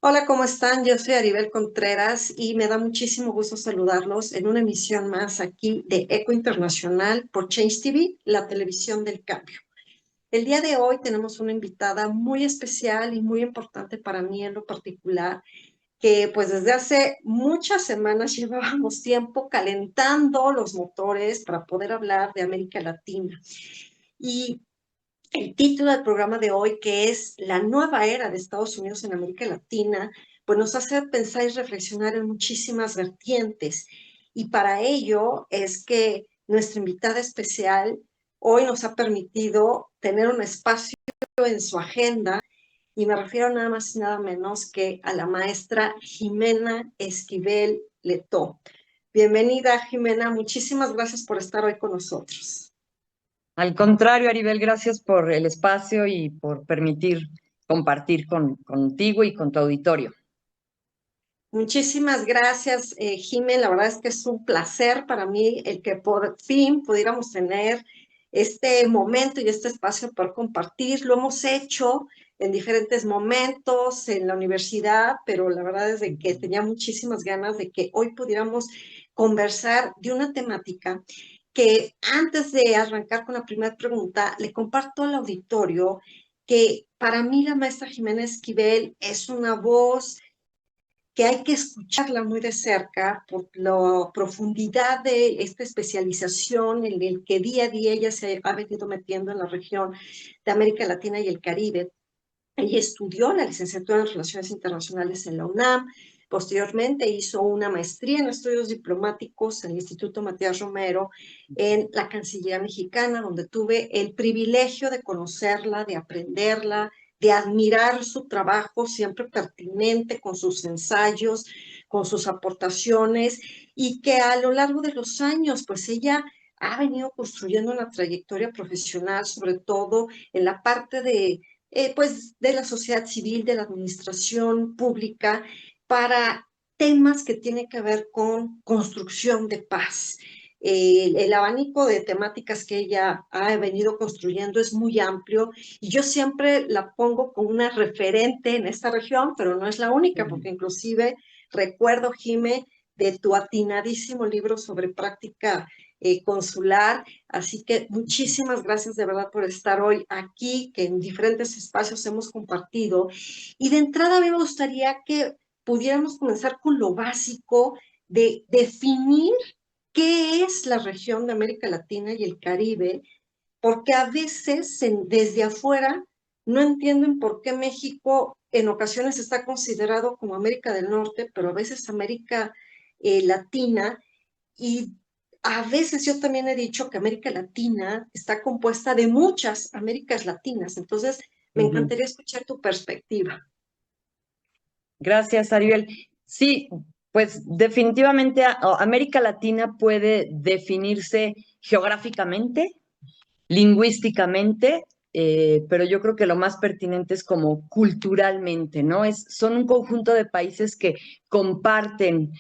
Hola, ¿cómo están? Yo soy Aribel Contreras y me da muchísimo gusto saludarlos en una emisión más aquí de Eco Internacional por Change TV, la televisión del cambio. El día de hoy tenemos una invitada muy especial y muy importante para mí en lo particular, que pues desde hace muchas semanas llevábamos tiempo calentando los motores para poder hablar de América Latina. Y el título del programa de hoy, que es La nueva era de Estados Unidos en América Latina, pues nos hace pensar y reflexionar en muchísimas vertientes. Y para ello es que nuestra invitada especial hoy nos ha permitido tener un espacio en su agenda, y me refiero nada más y nada menos que a la maestra Jimena Esquivel Letó. Bienvenida, Jimena. Muchísimas gracias por estar hoy con nosotros. Al contrario, Aribel, gracias por el espacio y por permitir compartir contigo y con tu auditorio. Muchísimas gracias, Jimé. La verdad es que es un placer para mí el que por fin pudiéramos tener este momento y este espacio para compartir. Lo hemos hecho en diferentes momentos en la universidad, pero la verdad es de que tenía muchísimas ganas de que hoy pudiéramos conversar de una temática que, antes de arrancar con la primera pregunta, le comparto al auditorio que para mí la maestra Jimena Esquivel es una voz que hay que escucharla muy de cerca por la profundidad de esta especialización en el que día a día ella se ha venido metiendo en la región de América Latina y el Caribe. Ella estudió la licenciatura en Relaciones Internacionales en la UNAM. Posteriormente hizo una maestría en estudios diplomáticos en el Instituto Matías Romero en la Cancillería Mexicana, donde tuve el privilegio de conocerla, de aprenderla, de admirar su trabajo siempre pertinente con sus ensayos, con sus aportaciones, y que a lo largo de los años, pues ella ha venido construyendo una trayectoria profesional, sobre todo en la parte pues de la sociedad civil, de la administración pública, para temas que tienen que ver con construcción de paz. El abanico de temáticas que ella ha venido construyendo es muy amplio, y yo siempre la pongo como una referente en esta región, pero no es la única, porque inclusive recuerdo, Jime, de tu atinadísimo libro sobre práctica consular. Así que muchísimas gracias de verdad por estar hoy aquí, que en diferentes espacios hemos compartido. Y de entrada a mí me gustaría que pudiéramos comenzar con lo básico de definir qué es la región de América Latina y el Caribe, porque a veces desde afuera no entienden por qué México en ocasiones está considerado como América del Norte, pero a veces América Latina. Y a veces yo también he dicho que América Latina está compuesta de muchas Américas Latinas. Entonces, me Ujú. encantaría escuchar tu perspectiva. Gracias, Aribel. Sí, pues definitivamente América Latina puede definirse geográficamente, lingüísticamente, pero yo creo que lo más pertinente es como culturalmente, ¿no? Son un conjunto de países que comparten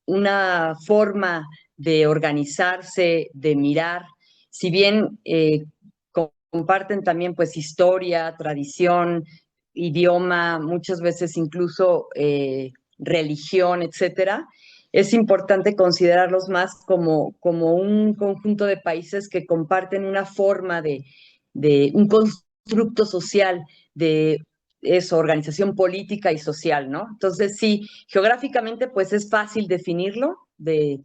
una forma de organizarse, de mirar, si bien comparten también pues historia, tradición, idioma, muchas veces incluso religión, etcétera. Es importante considerarlos más como un conjunto de países que comparten una forma de un constructo social, de eso, organización política y social, ¿no? Entonces, sí, geográficamente, pues es fácil definirlo, de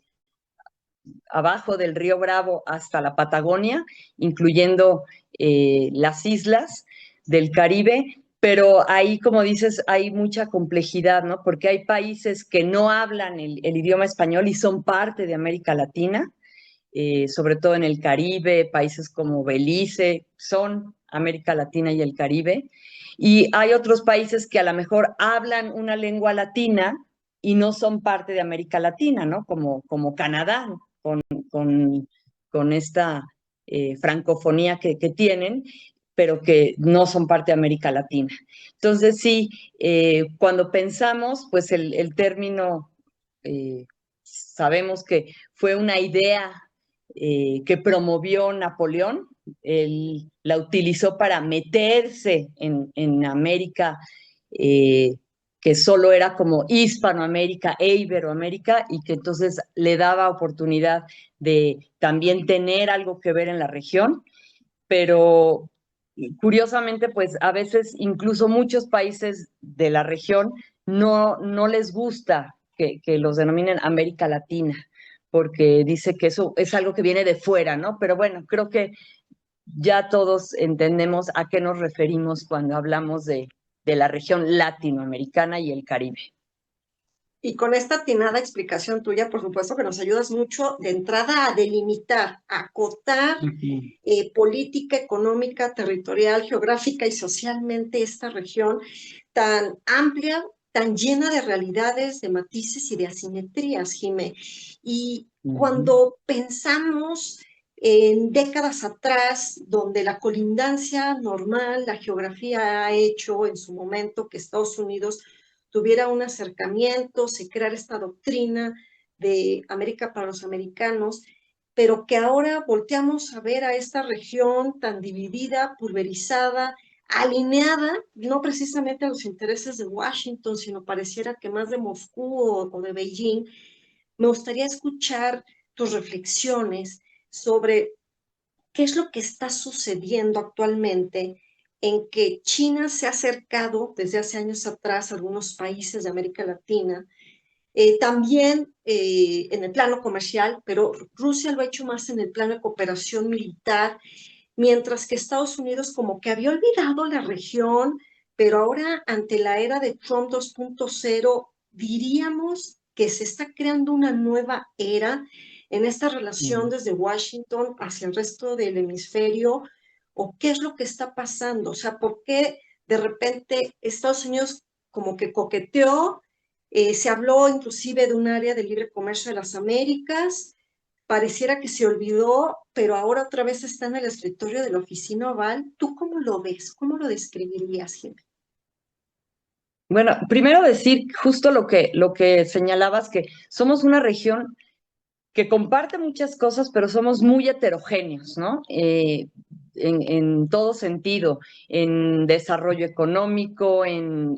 abajo del río Bravo hasta la Patagonia, incluyendo las islas del Caribe, pero ahí, como dices, hay mucha complejidad, ¿no? Porque hay países que no hablan el idioma español y son parte de América Latina, sobre todo en el Caribe, países como Belice, son América Latina y el Caribe. Y hay otros países que a lo mejor hablan una lengua latina y no son parte de América Latina, ¿no? Como Canadá, con, con esta francofonía que tienen, pero que no son parte de América Latina. Entonces, sí, cuando pensamos, pues el término, sabemos que fue una idea que promovió Napoleón. Él la utilizó para meterse en América, que solo era como Hispanoamérica e Iberoamérica y que entonces le daba oportunidad de también tener algo que ver en la región, pero curiosamente, pues a veces incluso muchos países de la región no les gusta que los denominen América Latina, porque dice que eso es algo que viene de fuera, ¿no? Pero bueno, creo que ya todos entendemos a qué nos referimos cuando hablamos de la región latinoamericana y el Caribe. Y con esta atinada explicación tuya, por supuesto que nos ayudas mucho de entrada a delimitar, a acotar política, económica, territorial, geográfica y socialmente esta región tan amplia, tan llena de realidades, de matices y de asimetrías, Jimé. Y cuando pensamos en décadas atrás, donde la colindancia normal, la geografía ha hecho en su momento que Estados Unidos tuviera un acercamiento, se creara esta doctrina de América para los americanos, pero que ahora volteamos a ver a esta región tan dividida, pulverizada, alineada, no precisamente a los intereses de Washington, sino pareciera que más de Moscú o de Beijing. Me gustaría escuchar tus reflexiones sobre qué es lo que está sucediendo actualmente en que China se ha acercado desde hace años atrás a algunos países de América Latina, también en el plano comercial, pero Rusia lo ha hecho más en el plano de cooperación militar, mientras que Estados Unidos como que había olvidado la región, pero ahora ante la era de Trump 2.0 diríamos que se está creando una nueva era en esta relación desde Washington hacia el resto del hemisferio, o qué es lo que está pasando, o sea, por qué de repente Estados Unidos como que coqueteó, se habló inclusive de un área de libre comercio de las Américas, pareciera que se olvidó, pero ahora otra vez está en el escritorio de la oficina oval. ¿Tú cómo lo ves? ¿Cómo lo describirías, Jimmy? Bueno, primero decir justo lo que señalabas, que somos una región que comparte muchas cosas, pero somos muy heterogéneos, ¿no? En todo sentido, en desarrollo económico, en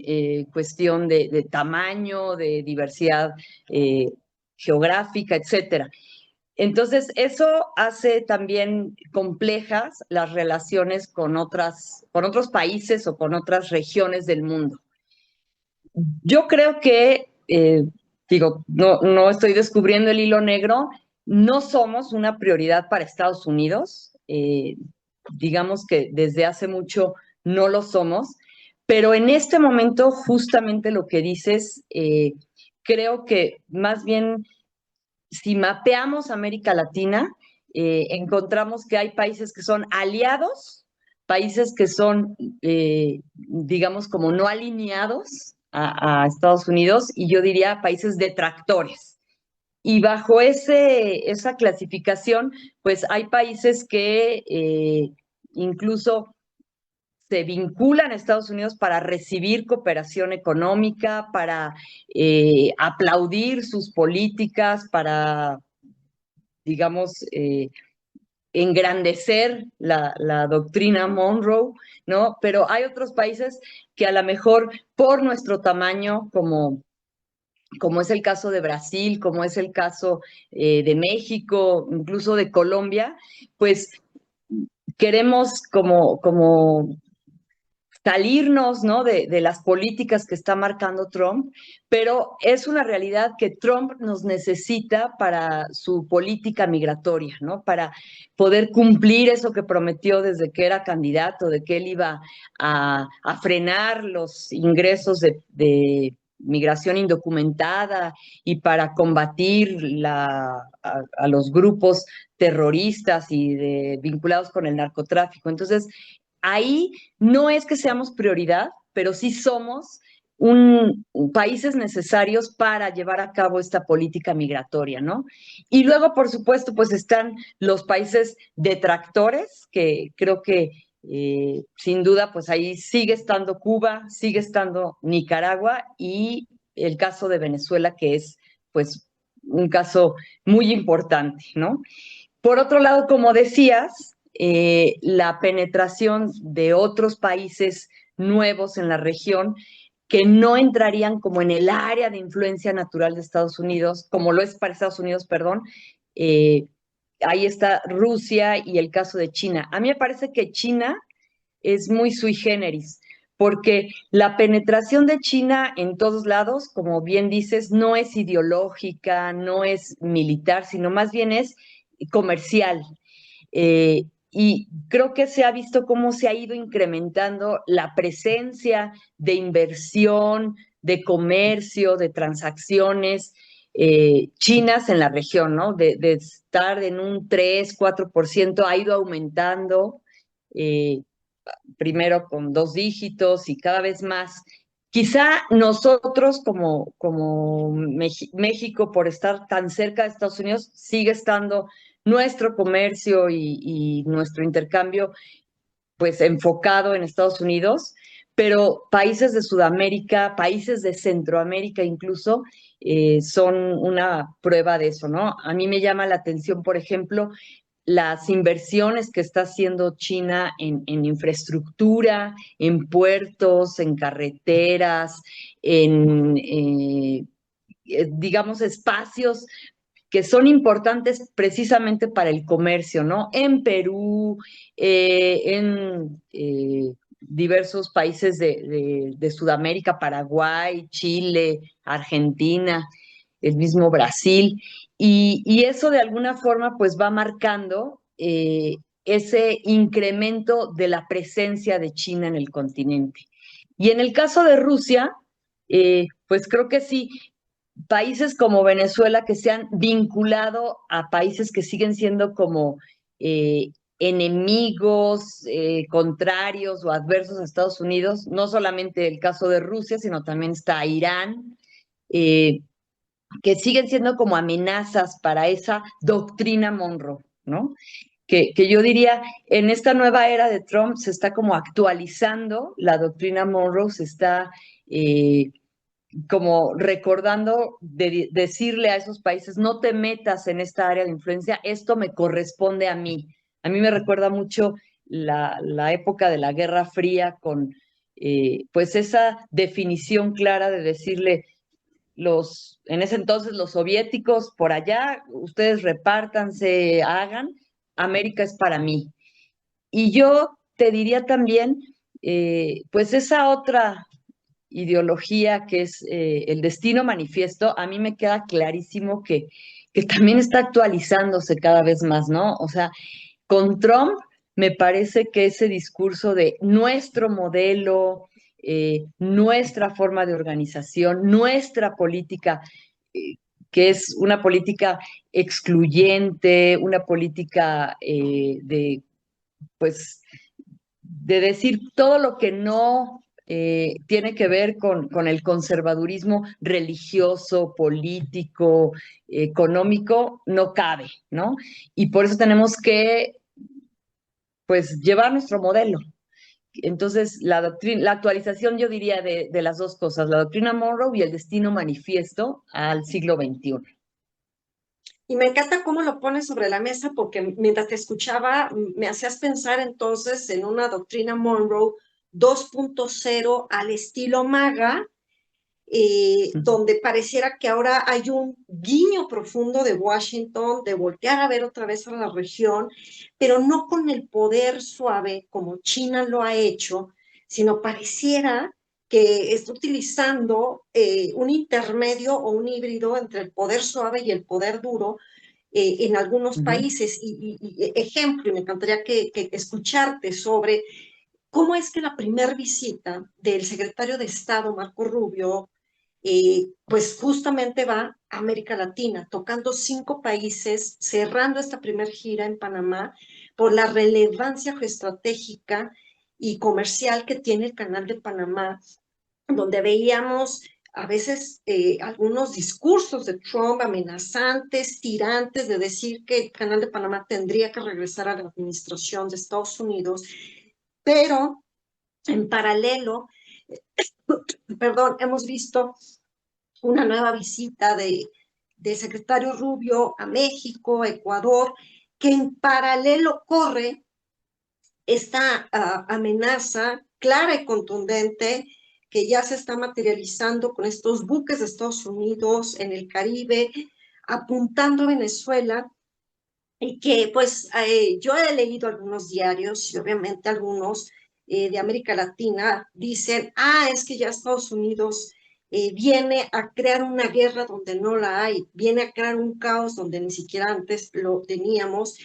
cuestión de tamaño, de diversidad geográfica, etcétera. Entonces, eso hace también complejas las relaciones con otros países o con otras regiones del mundo. Yo creo que, digo, no estoy descubriendo el hilo negro, no somos una prioridad para Estados Unidos, digamos que desde hace mucho no lo somos, pero en este momento justamente lo que dices, creo que más bien si mapeamos América Latina, encontramos que hay países que son aliados, países que son, digamos, como no alineados a Estados Unidos, y yo diría países detractores. Y bajo esa clasificación, pues hay países que incluso se vinculan a Estados Unidos para recibir cooperación económica, para aplaudir sus políticas, para, digamos, engrandecer la doctrina Monroe, ¿no? Pero hay otros países que a lo mejor por nuestro tamaño, como es el caso de Brasil, como es el caso de México, incluso de Colombia, pues queremos como salirnos, ¿no? de las políticas que está marcando Trump, pero es una realidad que Trump nos necesita para su política migratoria, ¿no? Para poder cumplir eso que prometió desde que era candidato, de que él iba a frenar los ingresos de migración indocumentada y para combatir a los grupos terroristas y vinculados con el narcotráfico. Entonces, ahí no es que seamos prioridad, pero sí somos países necesarios para llevar a cabo esta política migratoria, ¿no? Y luego, por supuesto, pues están los países detractores, que creo que sin duda, pues ahí sigue estando Cuba, sigue estando Nicaragua y el caso de Venezuela, que es pues un caso muy importante, ¿no? Por otro lado, como decías, la penetración de otros países nuevos en la región que no entrarían como en el área de influencia natural de Estados Unidos, como lo es para Estados Unidos, perdón. Eh, Ahí está Rusia y el caso de China. A mí me parece que China es muy sui generis, porque la penetración de China en todos lados, como bien dices, no es ideológica, no es militar, sino más bien es comercial. Y creo que se ha visto cómo se ha ido incrementando la presencia de inversión, de comercio, de transacciones chinas en la región, ¿no? De estar en un 3, 4%, ha ido aumentando. Eh, Primero con 2 dígitos y cada vez más. Quizá nosotros como México, por estar tan cerca de Estados Unidos, sigue estando nuestro comercio y nuestro intercambio pues enfocado en Estados Unidos, pero países de Sudamérica, países de Centroamérica incluso, son una prueba de eso, ¿no? A mí me llama la atención, por ejemplo, las inversiones que está haciendo China en infraestructura, en puertos, en carreteras, digamos, espacios que son importantes precisamente para el comercio, ¿no? En Perú, en diversos países de Sudamérica, Paraguay, Chile, Argentina, el mismo Brasil, y eso de alguna forma pues va marcando ese incremento de la presencia de China en el continente. Y en el caso de Rusia, pues creo que sí, países como Venezuela que se han vinculado a países que siguen siendo como eh, enemigos, contrarios o adversos a Estados Unidos, no solamente el caso de Rusia, sino también está Irán, eh, que siguen siendo como amenazas para esa doctrina Monroe, ¿no? Que yo diría, en esta nueva era de Trump se está como actualizando la doctrina Monroe, se está como recordando decirle a esos países, no te metas en esta área de influencia, esto me corresponde a mí. A mí me recuerda mucho la época de la Guerra Fría con pues esa definición clara de decirle en ese entonces los soviéticos por allá, ustedes repártanse, hagan, América es para mí. Y yo te diría también, pues esa otra ideología que es el destino manifiesto, a mí me queda clarísimo que también está actualizándose cada vez más, ¿no? O sea, con Trump me parece que ese discurso de nuestro modelo, nuestra forma de organización, nuestra política, eh, que es una política excluyente, una política pues, de decir todo lo que no tiene que ver con el conservadurismo religioso, político, económico, no cabe, ¿no? Y por eso tenemos que, pues, llevar nuestro modelo. Entonces, la actualización, yo diría, de las dos cosas, la doctrina Monroe y el destino manifiesto al siglo XXI. Y me encanta cómo lo pones sobre la mesa porque mientras te escuchaba me hacías pensar entonces en una doctrina Monroe 2.0 al estilo MAGA, donde pareciera que ahora hay un guiño profundo de Washington, de voltear a ver otra vez a la región, pero no con el poder suave como China lo ha hecho, sino pareciera que está utilizando un intermedio o un híbrido entre el poder suave y el poder duro en algunos países. Ejemplo, y me encantaría que escucharte sobre cómo es que la primera visita del secretario de Estado, Marco Rubio, pues justamente va a América Latina, tocando 5 países, cerrando esta primera gira en Panamá por la relevancia geoestratégica y comercial que tiene el Canal de Panamá, donde veíamos a veces algunos discursos de Trump amenazantes, tirantes, de decir que el Canal de Panamá tendría que regresar a la administración de Estados Unidos, pero en paralelo, perdón, hemos visto una nueva visita del secretario Rubio a México, Ecuador, que en paralelo corre esta amenaza clara y contundente que ya se está materializando con estos buques de Estados Unidos en el Caribe, apuntando a Venezuela, y que pues yo he leído algunos diarios y obviamente algunos de América Latina dicen, es que ya Estados Unidos viene a crear una guerra donde no la hay, viene a crear un caos donde ni siquiera antes lo teníamos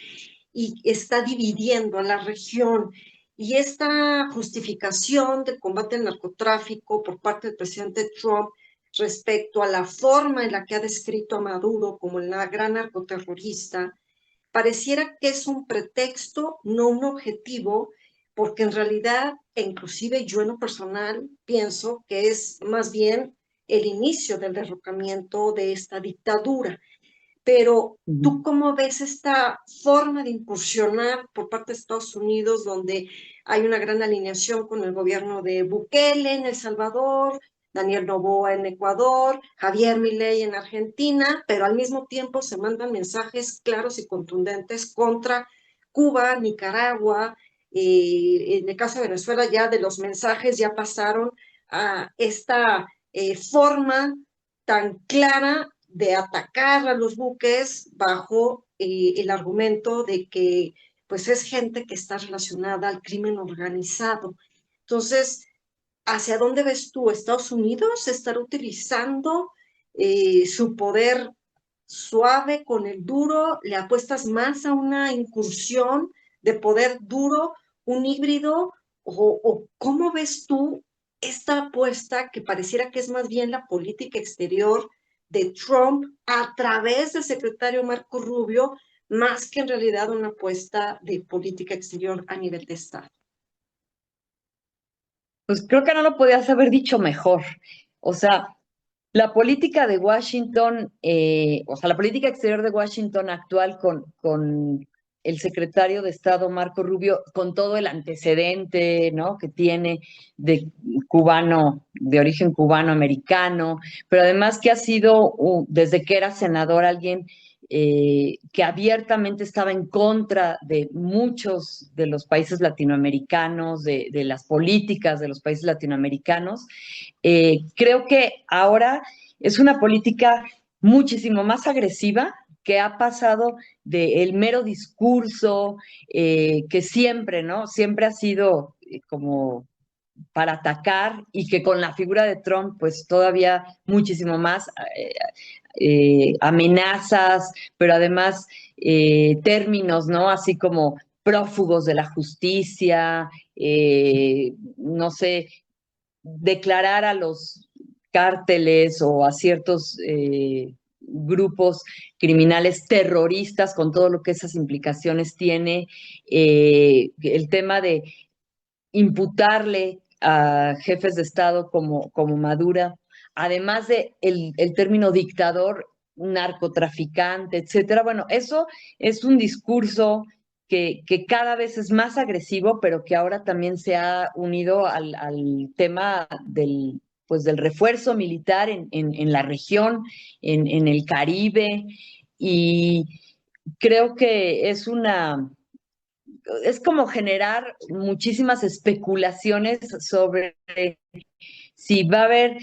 y está dividiendo a la región. Y esta justificación del combate al narcotráfico por parte del presidente Trump respecto a la forma en la que ha descrito a Maduro como la gran narcoterrorista, pareciera que es un pretexto, no un objetivo, porque en realidad, e inclusive yo en lo personal, pienso que es más bien el inicio del derrocamiento de esta dictadura. Pero ¿tú cómo ves esta forma de incursionar por parte de Estados Unidos, donde hay una gran alineación con el gobierno de Bukele en El Salvador, Daniel Noboa en Ecuador, Javier Milei en Argentina, pero al mismo tiempo se mandan mensajes claros y contundentes contra Cuba, Nicaragua? En el caso de Venezuela, ya de los mensajes ya pasaron a esta forma tan clara de atacar a los buques bajo el argumento de que pues es gente que está relacionada al crimen organizado. Entonces, ¿hacia dónde ves tú? ¿Estados Unidos estará utilizando su poder suave con el duro? ¿Le apuestas más a una incursión de poder duro, un híbrido? ¿O cómo ves tú esta apuesta que pareciera que es más bien la política exterior de Trump a través del secretario Marco Rubio, más que en realidad una apuesta de política exterior a nivel de Estado? Pues creo que no lo podías haber dicho mejor. O sea, la política de Washington, o sea, la política exterior de Washington actual con el secretario de Estado Marco Rubio, con todo el antecedente, ¿no?, que tiene de cubano, de origen cubano-americano, pero además que ha sido, desde que era senador, alguien que abiertamente estaba en contra de muchos de los países latinoamericanos, de las políticas de los países latinoamericanos. Creo que ahora es una política muchísimo más agresiva, que ha pasado del mero discurso que siempre, ¿no? Siempre ha sido como para atacar, y que con la figura de Trump pues todavía muchísimo más amenazas, pero además términos, ¿no? Así como prófugos de la justicia, no sé, declarar a los cárteles o a ciertos grupos criminales terroristas, con todo lo que esas implicaciones tiene, el tema de imputarle a jefes de Estado como Maduro, además de el término dictador, narcotraficante, etcétera. Bueno, eso es un discurso que cada vez es más agresivo, pero que ahora también se ha unido al tema pues del refuerzo militar en la región, en el Caribe, y creo que es como generar muchísimas especulaciones sobre si va a haber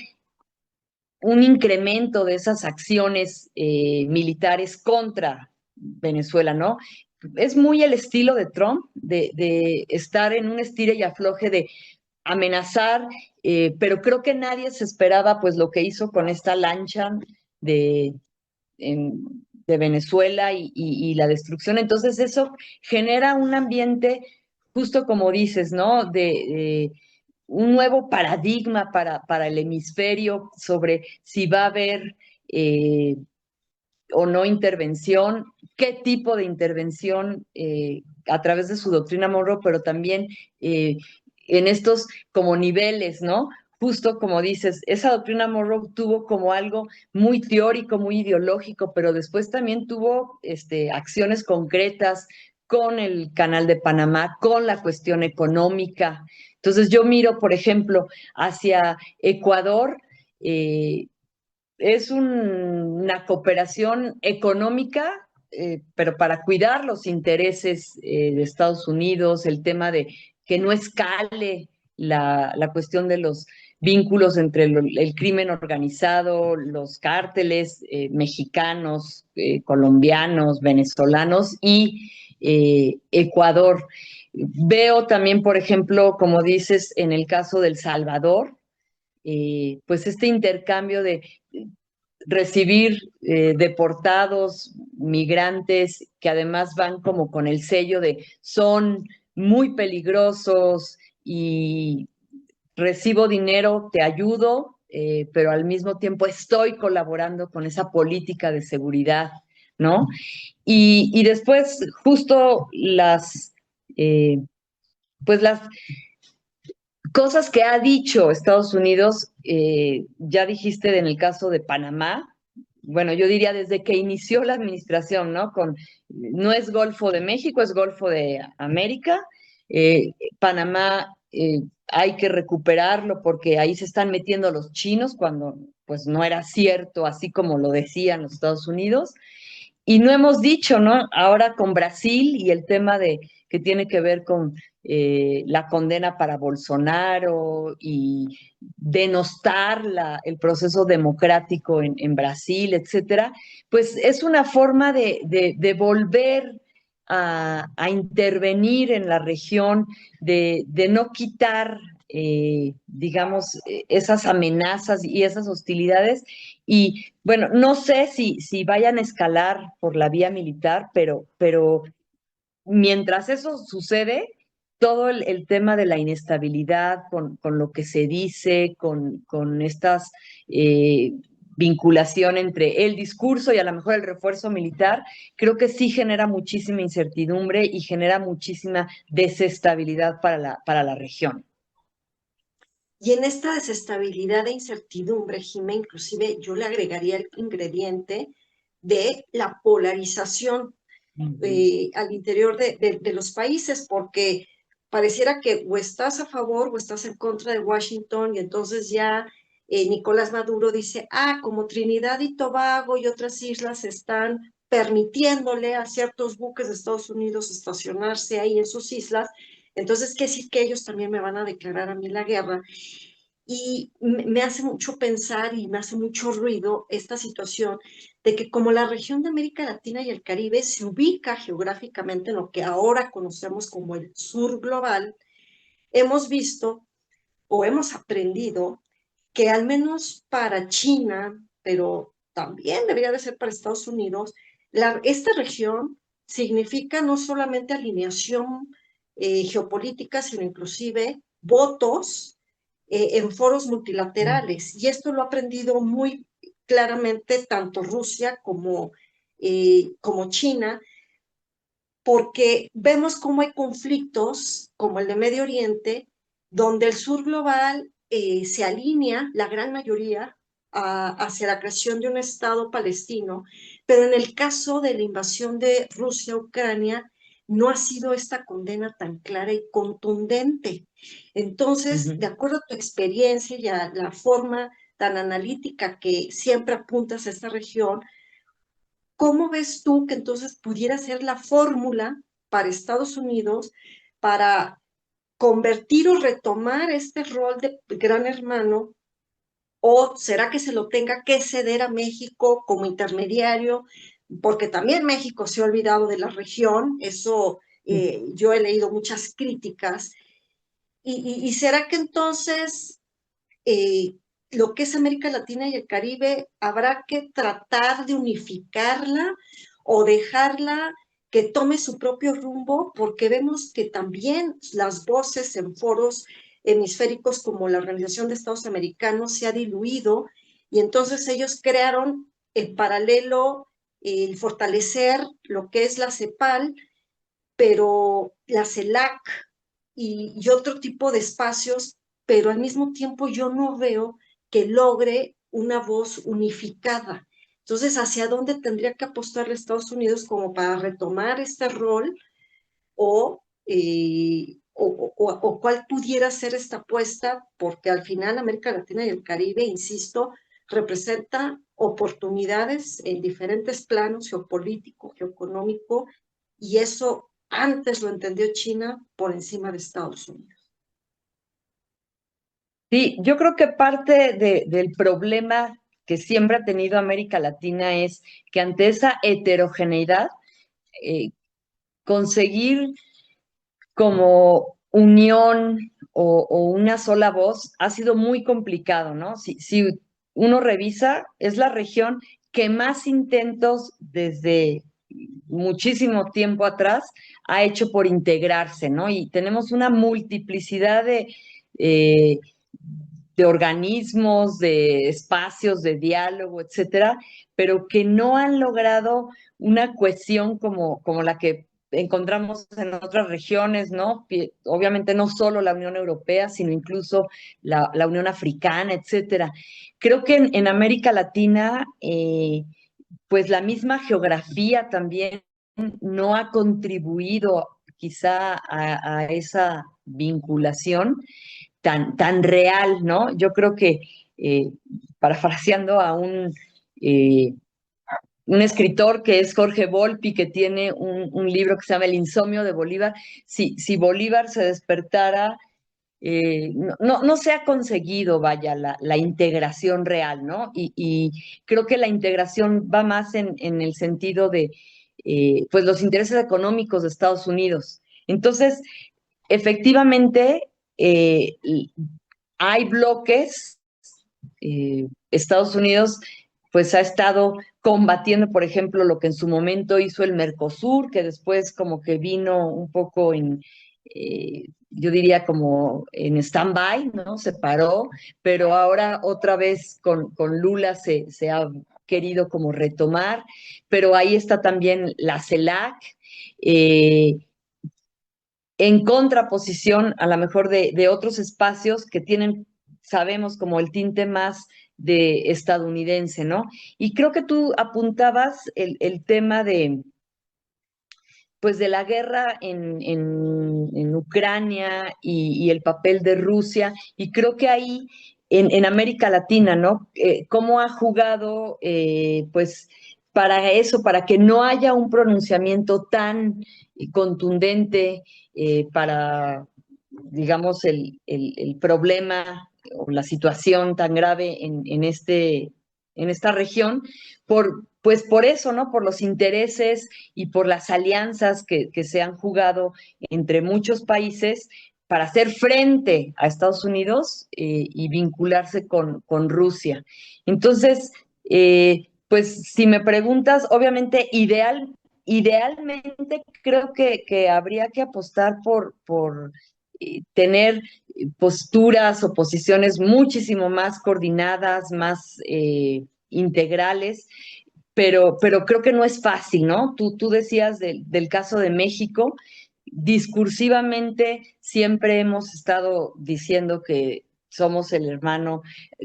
un incremento de esas acciones militares contra Venezuela, ¿no? Es muy el estilo de Trump, de estar en un estire y afloje, de amenazar, pero creo que nadie se esperaba pues lo que hizo con esta lancha de, de Venezuela y la destrucción. Entonces eso genera un ambiente, justo como dices, ¿no? De un nuevo paradigma para el hemisferio sobre si va a haber o no intervención, qué tipo de intervención a través de su doctrina Monroe, pero también en estos como niveles, ¿no? Justo como dices, esa doctrina Monroe tuvo como algo muy teórico, muy ideológico, pero después también tuvo acciones concretas con el Canal de Panamá, con la cuestión económica. Entonces yo miro, por ejemplo, hacia Ecuador, es una cooperación económica, pero para cuidar los intereses de Estados Unidos, el tema de que no escale la cuestión de los vínculos entre el crimen organizado, los cárteles mexicanos, colombianos, venezolanos y Ecuador. Veo también, por ejemplo, como dices, en el caso del Salvador, pues este intercambio de recibir deportados, migrantes, que además van como con el sello de son muy peligrosos y recibo dinero, te ayudo, pero al mismo tiempo estoy colaborando con esa política de seguridad, ¿no? Y después justo pues las cosas que ha dicho Estados Unidos, ya dijiste en el caso de Panamá, bueno, yo diría desde que inició la administración, ¿no? No es Golfo de México, es Golfo de América. Panamá hay que recuperarlo porque ahí se están metiendo los chinos cuando pues no era cierto, así como lo decían los Estados Unidos. Y no hemos dicho, ¿no? Ahora con Brasil y el tema de que tiene que ver con la condena para Bolsonaro y denostar el proceso democrático en Brasil, etcétera, pues es una forma de volver a intervenir en la región, de no quitar, digamos, esas amenazas y esas hostilidades. Y bueno, no sé si vayan a escalar por la vía militar, pero mientras eso sucede, todo el tema de la inestabilidad con lo que se dice, con estas eh, vinculación entre el discurso y a lo mejor el refuerzo militar, creo que sí genera muchísima incertidumbre y genera muchísima desestabilidad para la región. Y en esta desestabilidad e incertidumbre, Jimé, inclusive yo le agregaría el ingrediente de la polarización al interior de los países, porque pareciera que o estás a favor o estás en contra de Washington, y entonces ya Nicolás Maduro dice, como Trinidad y Tobago y otras islas están permitiéndole a ciertos buques de Estados Unidos estacionarse ahí en sus islas, entonces qué decir que ellos también me van a declarar a mí la guerra. Y me hace mucho pensar y me hace mucho ruido esta situación de que como la región de América Latina y el Caribe se ubica geográficamente en lo que ahora conocemos como el sur global, hemos visto o hemos aprendido que al menos para China, pero también debería de ser para Estados Unidos, esta región significa no solamente alineación geopolítica, sino inclusive votos en foros multilaterales. Y esto lo ha aprendido muy claramente tanto Rusia como China, porque vemos cómo hay conflictos como el de Medio Oriente, donde el sur global se alinea, la gran mayoría, hacia la creación de un Estado palestino, pero en el caso de la invasión de Rusia a Ucrania, no ha sido esta condena tan clara y contundente. Uh Entonces, -huh. de acuerdo a tu experiencia y a la forma tan analítica que siempre apuntas a esta región, ¿cómo ves tú que entonces pudiera ser la fórmula para Estados Unidos para convertir o retomar este rol de gran hermano? ¿O será que se lo tenga que ceder a México como intermediario? Porque también México se ha olvidado de la región, eso yo he leído muchas críticas. ¿Y será que entonces eh, lo que es América Latina y el Caribe, habrá que tratar de unificarla o dejarla que tome su propio rumbo? Porque vemos que también las voces en foros hemisféricos como la Organización de Estados Americanos se ha diluido, y entonces ellos crearon el paralelo, el fortalecer lo que es la CEPAL, pero la CELAC y otro tipo de espacios, pero al mismo tiempo yo no veo que logre una voz unificada. Entonces, ¿hacia dónde tendría que apostar Estados Unidos como para retomar este rol, o cuál pudiera ser esta apuesta? Porque al final América Latina y el Caribe, insisto, representa oportunidades en diferentes planos, geopolítico, geoeconómico, y eso antes lo entendió China por encima de Estados Unidos. Sí, yo creo que parte del problema que siempre ha tenido América Latina es que ante esa heterogeneidad, eh, conseguir como unión o una sola voz ha sido muy complicado, ¿no? Si uno revisa, es la región que más intentos desde muchísimo tiempo atrás ha hecho por integrarse, ¿no? Y tenemos una multiplicidad eh, de organismos, de espacios de diálogo, etcétera, pero que no han logrado una cohesión como la que encontramos en otras regiones, ¿no? Obviamente no solo la Unión Europea, sino incluso la Unión Africana, etcétera. Creo que en América Latina, pues la misma geografía también no ha contribuido quizá a esa vinculación tan real, ¿no? Yo creo que, eh, parafraseando a eh, un escritor que es Jorge Volpi, que tiene un libro que se llama El insomnio de Bolívar, si Bolívar se despertara, no se ha conseguido, vaya, la integración real, ¿no? Y creo que la integración va más en el sentido de, pues, los intereses económicos de Estados Unidos. Entonces, efectivamente, eh, hay bloques. Estados Unidos pues ha estado combatiendo, por ejemplo, lo que en su momento hizo el Mercosur, que después como que vino un poco yo diría como en stand-by, ¿no? Se paró, pero ahora otra vez con Lula se ha querido como retomar, pero ahí está también la CELAC, eh, en contraposición a lo mejor de otros espacios que tienen, sabemos, como el tinte más de estadounidense, ¿no? Y creo que tú apuntabas el tema de, pues, de la guerra en Ucrania y el papel de Rusia, y creo que ahí en América Latina, ¿no? ¿Cómo ha jugado, pues, para eso, para que no haya un pronunciamiento tan contundente para, digamos, el problema o la situación tan grave en esta región, pues por eso, ¿no? Por los intereses y por las alianzas que se han jugado entre muchos países para hacer frente a Estados Unidos y vincularse con Rusia. Entonces, pues si me preguntas, obviamente idealmente creo que habría que apostar por tener posturas o posiciones muchísimo más coordinadas, más integrales, pero creo que no es fácil, ¿no? Tú decías del caso de México, discursivamente siempre hemos estado diciendo que somos el hermano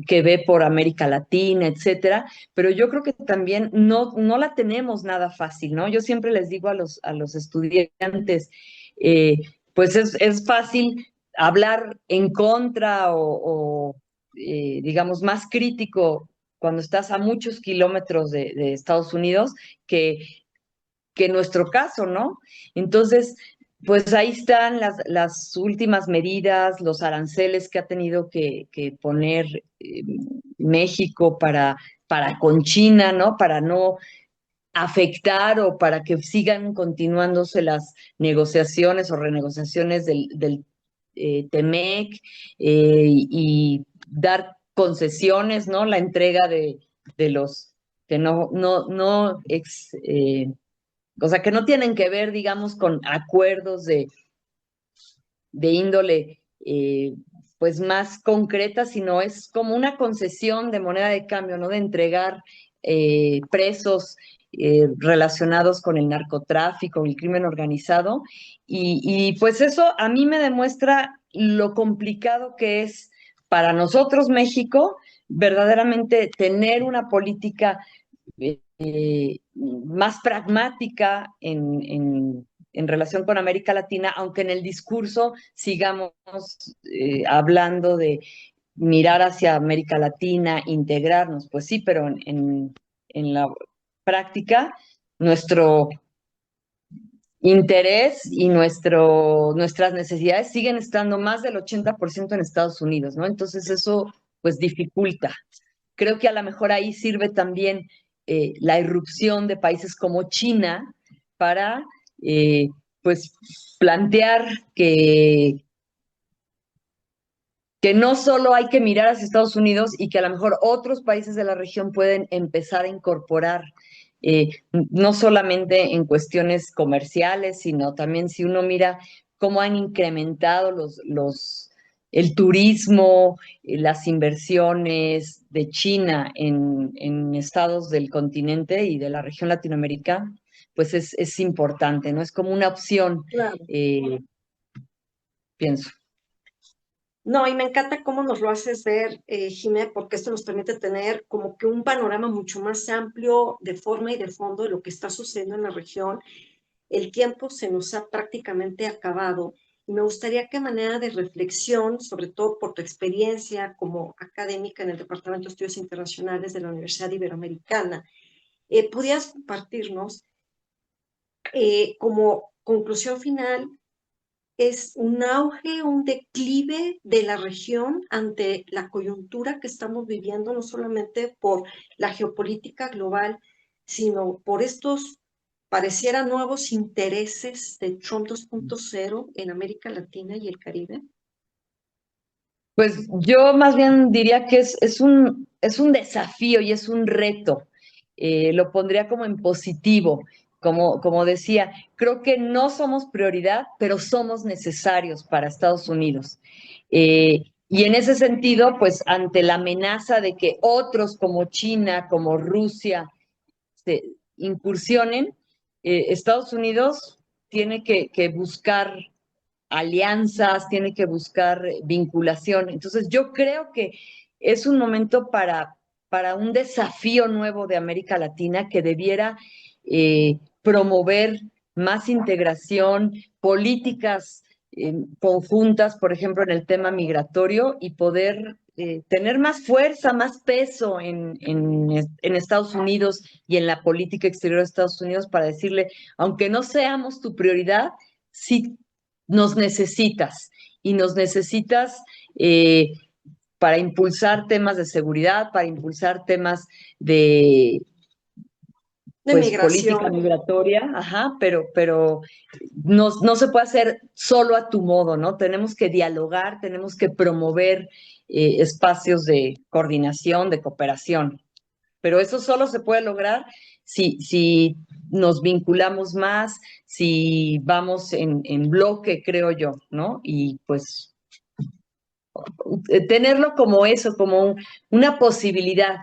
que ve por América Latina, etcétera, pero yo creo que también no la tenemos nada fácil, ¿no? Yo siempre les digo a los estudiantes, eh, pues es fácil hablar en contra digamos, más crítico cuando estás a muchos kilómetros de Estados Unidos que, que nuestro caso, ¿no? Entonces, pues ahí están las últimas medidas, los aranceles que ha tenido que poner México para con China, ¿no? Para no afectar o para que sigan continuándose las negociaciones o renegociaciones del TEMEC y dar concesiones, ¿no? La entrega de los que o sea, que no tienen que ver, digamos, con acuerdos de índole pues más concreta, sino es como una concesión de moneda de cambio, ¿no? De entregar presos relacionados con el narcotráfico, el crimen organizado. Pues eso a mí me demuestra lo complicado que es para nosotros, México, verdaderamente tener una política más pragmática en relación con América Latina, aunque en el discurso sigamos hablando de mirar hacia América Latina, integrarnos, pues sí, pero en la práctica nuestro interés y nuestras necesidades siguen estando más del 80% en Estados Unidos, ¿no? Entonces eso pues dificulta. Creo que a lo mejor ahí sirve también la irrupción de países como China para eh, pues plantear que no solo hay que mirar hacia Estados Unidos y que a lo mejor otros países de la región pueden empezar a incorporar, no solamente en cuestiones comerciales, sino también si uno mira cómo han incrementado el turismo, las inversiones de China en estados del continente y de la región latinoamericana, pues es importante, ¿no? Es como una opción, Claro. eh, pienso. No, y me encanta cómo nos lo haces ver, Jimé, porque esto nos permite tener como que un panorama mucho más amplio de forma y de fondo de lo que está sucediendo en la región. El tiempo se nos ha prácticamente acabado y me gustaría que a manera de reflexión, sobre todo por tu experiencia como académica en el Departamento de Estudios Internacionales de la Universidad Iberoamericana, pudieras compartirnos como conclusión final, ¿es un auge, un declive de la región ante la coyuntura que estamos viviendo, no solamente por la geopolítica global, sino por estos, pareciera, nuevos intereses de Trump 2.0 en América Latina y el Caribe? Pues yo más bien diría que es un desafío y es un reto. Lo pondría como en positivo. Como decía, creo que no somos prioridad, pero somos necesarios para Estados Unidos. Y en ese sentido, pues ante la amenaza de que otros como China, como Rusia, se incursionen, Estados Unidos tiene que buscar alianzas, tiene que buscar vinculación. Entonces, yo creo que es un momento para un desafío nuevo de América Latina que debiera promover más integración, políticas conjuntas, por ejemplo, en el tema migratorio y poder tener más fuerza, más peso en Estados Unidos y en la política exterior de Estados Unidos para decirle, aunque no seamos tu prioridad, sí nos necesitas y nos necesitas eh, para impulsar temas de seguridad, para impulsar temas de De pues política migración. migratoria, ajá, pero no se puede hacer solo a tu modo, ¿no? Tenemos que dialogar, tenemos que promover espacios de coordinación, de cooperación, pero eso solo se puede lograr si nos vinculamos más, si vamos en bloque, creo yo, ¿no? Y pues tenerlo como eso, como una posibilidad.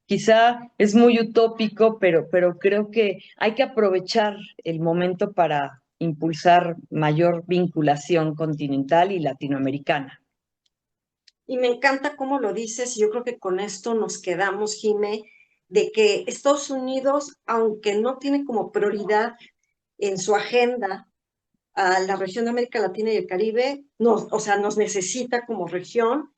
Quizá es muy utópico, pero creo que hay que aprovechar el momento para impulsar mayor vinculación continental y latinoamericana. Y me encanta cómo lo dices, y yo creo que con esto nos quedamos, Jime, de que Estados Unidos, aunque no tiene como prioridad en su agenda a la región de América Latina y el Caribe, o sea, nos necesita como región.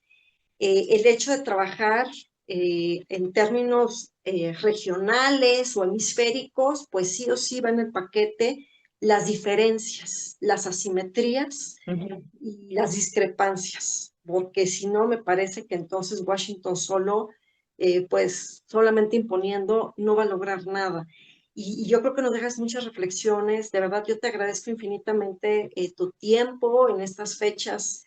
El hecho de trabajar en términos regionales o hemisféricos, pues sí o sí va en el paquete las diferencias, las asimetrías Ujú. y las discrepancias, porque si no, me parece que entonces Washington solo, pues solamente imponiendo, no va a lograr nada. Y yo creo que nos dejas muchas reflexiones. De verdad, yo te agradezco infinitamente tu tiempo en estas fechas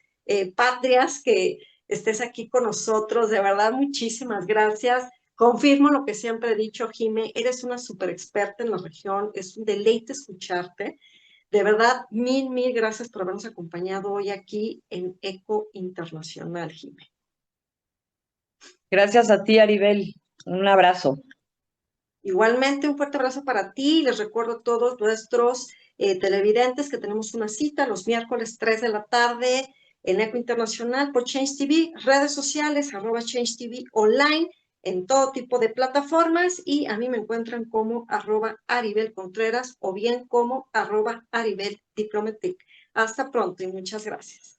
patrias, que estés aquí con nosotros. De verdad, muchísimas gracias. Confirmo lo que siempre he dicho, Jime, eres una super experta en la región. Es un deleite escucharte. De verdad, mil gracias por habernos acompañado hoy aquí en Eco Internacional, Jimé. Gracias a ti, Aribel. Un abrazo. Igualmente, un fuerte abrazo para ti. Les recuerdo a todos nuestros televidentes que tenemos una cita los miércoles 3 de la tarde en Eco Internacional por Change TV, redes sociales, @Change TV online, en todo tipo de plataformas, y a mí me encuentran como @Aribel Contreras o bien como @Aribel Diplomatic. Hasta pronto y muchas gracias.